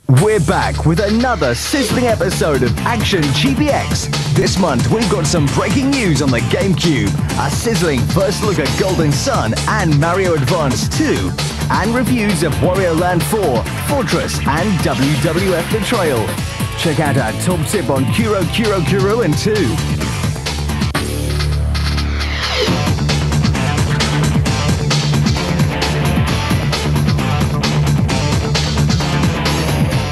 We're back with another sizzling episode of Action GBX. This month we've got some breaking news on the GameCube, a sizzling first look at Golden Sun and Mario Advance 2, and reviews of Wario Land 4, Fortress and WWF Betrayal. Check out our top tip on Kuro and 2.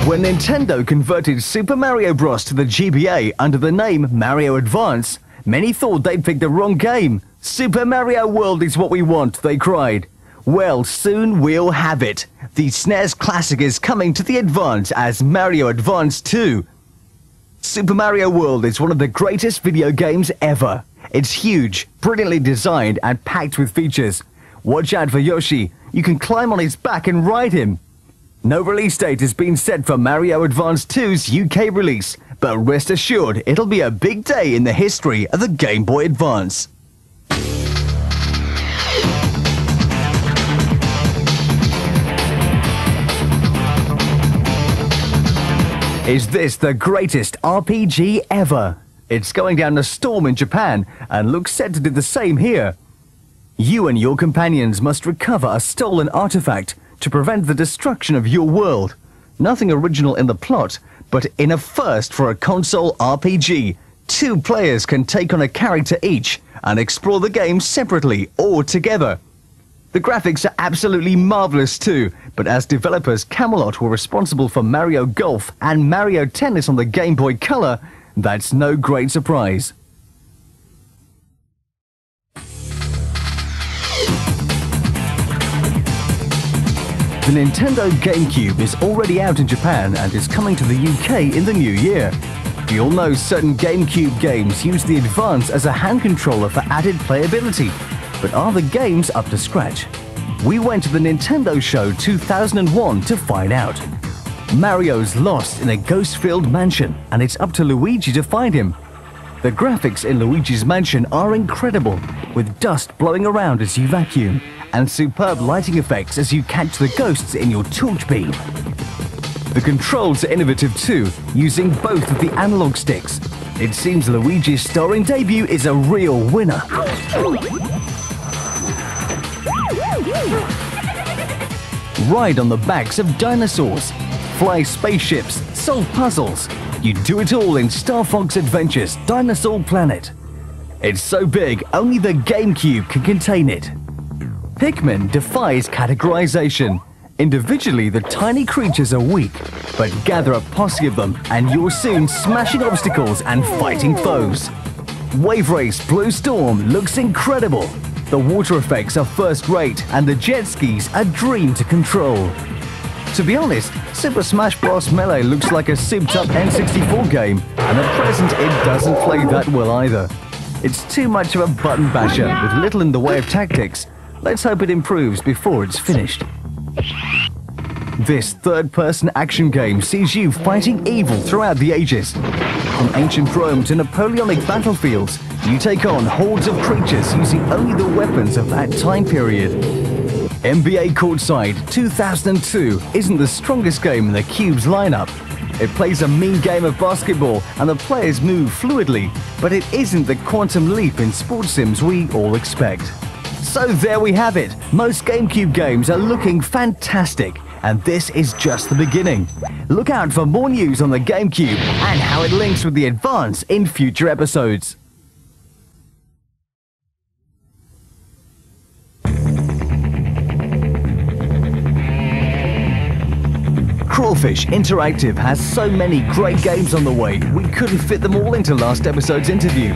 When Nintendo converted Super Mario Bros. To the GBA under the name Mario Advance, many thought they'd picked the wrong game. Super Mario World is what we want, they cried. Well, soon we'll have it. The SNES classic is coming to the Advance as Mario Advance 2. Super Mario World is one of the greatest video games ever. It's huge, brilliantly designed and packed with features. Watch out for Yoshi. You can climb on his back and ride him. No release date has been set for Mario Advance 2's UK release, but rest assured it'll be a big day in the history of the Game Boy Advance. Is this the greatest RPG ever? It's going down a storm in Japan and looks set to do the same here. You and your companions must recover a stolen artifact to prevent the destruction of your world. Nothing original in the plot, but in a first for a console RPG, 2 players can take on a character each and explore the game separately or together. The graphics are absolutely marvelous too, but as developers Camelot were responsible for Mario Golf and Mario Tennis on the Game Boy Color, that's no great surprise. The Nintendo GameCube is already out in Japan and is coming to the UK in the new year. We all know certain GameCube games use the Advance as a hand controller for added playability, but are the games up to scratch? We went to the Nintendo Show 2001 to find out. Mario's lost in a ghost-filled mansion, and it's up to Luigi to find him. The graphics in Luigi's mansion are incredible, with dust blowing around as you vacuum, and superb lighting effects as you catch the ghosts in your torch beam. The controls are innovative too, using both of the analog sticks. It seems Luigi's starring debut is a real winner. Ride on the backs of dinosaurs, fly spaceships, solve puzzles. You do it all in Star Fox Adventures Dinosaur Planet. It's so big, only the GameCube can contain it. Pikmin defies categorization. Individually, the tiny creatures are weak, but gather a posse of them and you're soon smashing obstacles and fighting foes. Wave Race Blue Storm looks incredible. The water effects are first rate and the jet skis a dream to control. To be honest, Super Smash Bros. Melee looks like a souped-up N64 game, and at present it doesn't play that well either. It's too much of a button basher with little in the way of tactics. Let's hope it improves before it's finished. This third-person action game sees you fighting evil throughout the ages. From ancient Rome to Napoleonic battlefields, you take on hordes of creatures using only the weapons of that time period. NBA Courtside 2002 isn't the strongest game in the Cube's lineup. It plays a mean game of basketball and the players move fluidly, but it isn't the quantum leap in sports sims we all expect. So there we have it. Most GameCube games are looking fantastic, and this is just the beginning. Look out for more news on the GameCube and how it links with the Advance in future episodes. Crawfish Interactive has so many great games on the way, we couldn't fit them all into last episode's interview.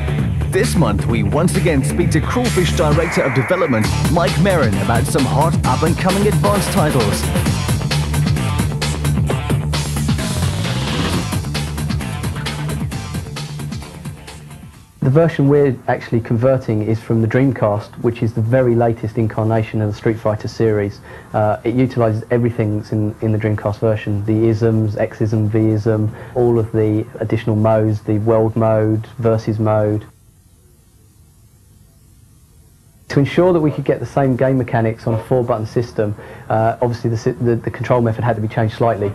This month, we once again speak to Crawfish Director of Development, Mike Merrin, about some hot up-and-coming advanced titles. The version we're actually converting is from the Dreamcast, which is the very latest incarnation of the Street Fighter series. It utilises everything that's in the Dreamcast version, the isms, X-ism, V-ism, all of the additional modes, the world mode, versus mode. To ensure that we could get the same game mechanics on a 4-button system, obviously the control method had to be changed slightly.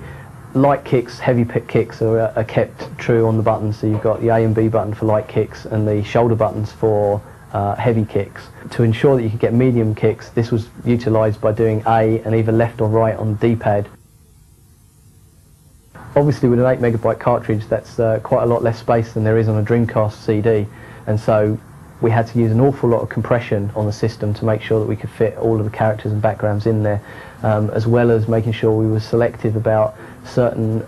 light kicks, heavy kicks are kept true on the buttons. So you've got the A and B button for light kicks and the shoulder buttons for heavy kicks. To ensure that you could get medium kicks, this was utilised by doing A and either left or right on the D-pad. Obviously with an 8 megabyte cartridge, that's quite a lot less space than there is on a Dreamcast CD, and so we had to use an awful lot of compression on the system to make sure that we could fit all of the characters and backgrounds in there, as well as making sure we were selective about certain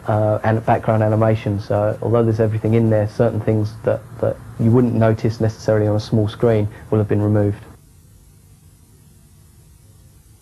background animations. Although there's everything in there, certain things that you wouldn't notice necessarily on a small screen will have been removed.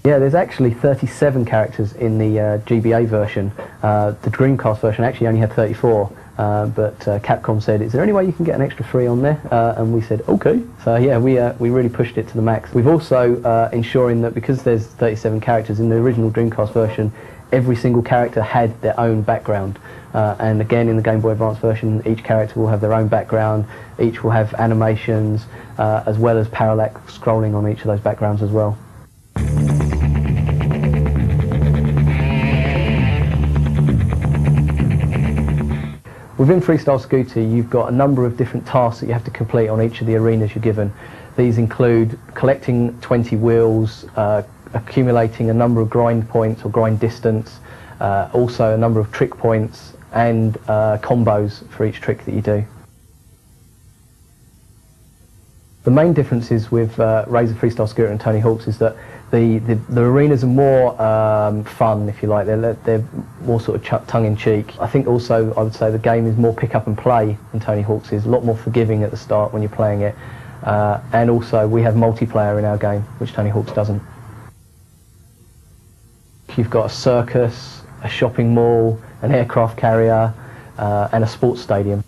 Yeah, there's actually 37 characters in the GBA version. The Dreamcast version actually only had 34. But Capcom said, is there any way you can get an extra 3 on there? And we said, okay. So yeah, we really pushed it to the max. We've also ensuring that because there's 37 characters in the original Dreamcast version, every single character had their own background. And again, in the Game Boy Advance version, each character will have their own background, each will have animations, as well as parallax scrolling on each of those backgrounds as well. Within Freestyle Scooter, you've got a number of different tasks that you have to complete on each of the arenas you're given. These include collecting 20 wheels, accumulating a number of grind points or grind distance, also a number of trick points, and combos for each trick that you do. The main differences with Razor Freestyle Scooter and Tony Hawk's is that the arenas are more fun, if you like. They're more sort of tongue-in-cheek. I think also I would say the game is more pick up and play than Tony Hawk's is. A lot more forgiving at the start when you're playing it. And also we have multiplayer in our game, which Tony Hawk's doesn't. You've got a circus, a shopping mall, an aircraft carrier, and a sports stadium.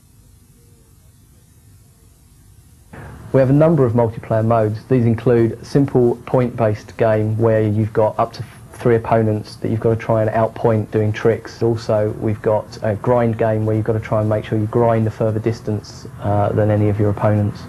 We have a number of multiplayer modes. These include a simple point-based game where you've got up to 3 opponents that you've got to try and outpoint doing tricks. Also, we've got a grind game where you've got to try and make sure you grind a further distance than any of your opponents.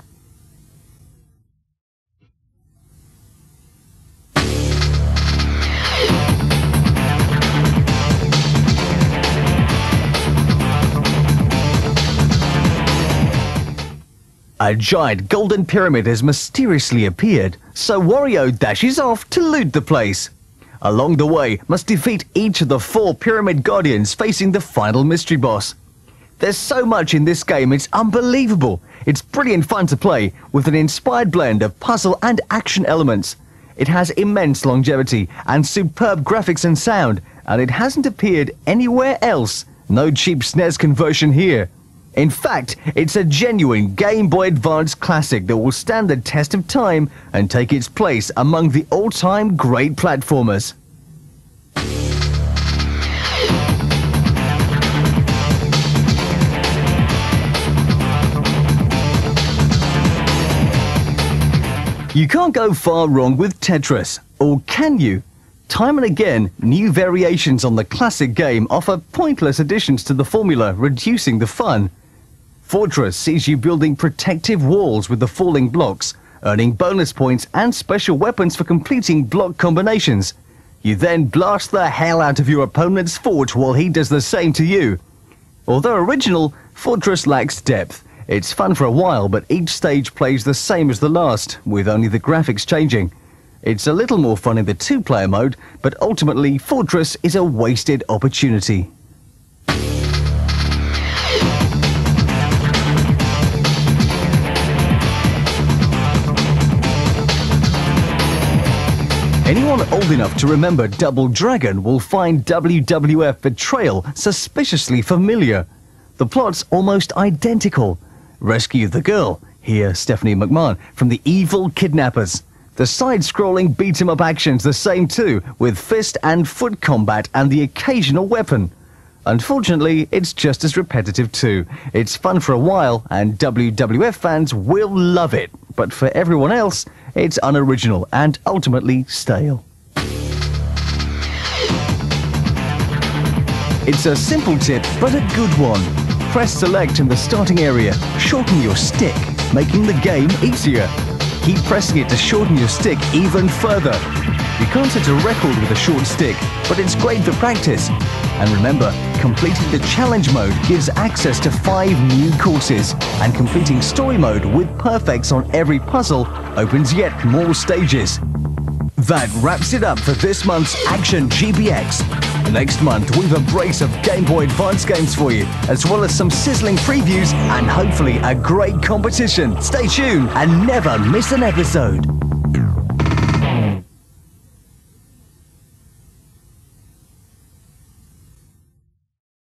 A giant golden pyramid has mysteriously appeared, so Wario dashes off to loot the place. Along the way, must defeat each of the 4 pyramid guardians facing the final mystery boss. There's so much in this game, it's unbelievable. It's brilliant fun to play, with an inspired blend of puzzle and action elements. It has immense longevity and superb graphics and sound, and it hasn't appeared anywhere else. No cheap SNES conversion here. In fact, it's a genuine Game Boy Advance classic that will stand the test of time and take its place among the all-time great platformers. You can't go far wrong with Tetris, or can you? Time and again, new variations on the classic game offer pointless additions to the formula, reducing the fun. Fortress sees you building protective walls with the falling blocks, earning bonus points and special weapons for completing block combinations. You then blast the hell out of your opponent's fort while he does the same to you. Although original, Fortress lacks depth. It's fun for a while, but each stage plays the same as the last, with only the graphics changing. It's a little more fun in the 2-player mode, but ultimately Fortress is a wasted opportunity. Anyone old enough to remember Double Dragon will find WWF Betrayal suspiciously familiar. The plot's almost identical. Rescue the girl, here Stephanie McMahon, from the evil kidnappers. The side-scrolling beat-em-up action's the same too, with fist and foot combat and the occasional weapon. Unfortunately, it's just as repetitive too. It's fun for a while, and WWF fans will love it. But for everyone else, it's unoriginal and ultimately stale. It's a simple tip, but a good one. Press select in the starting area, shorten your stick, making the game easier. Keep pressing it to shorten your stick even further. You can't set a record with a short stick, but it's great for practice. And remember, completing the challenge mode gives access to 5 new courses, and completing story mode with perfects on every puzzle opens yet more stages. That wraps it up for this month's Action GBX. Next month, we've a brace of Game Boy Advance games for you, as well as some sizzling previews and hopefully a great competition. Stay tuned and never miss an episode.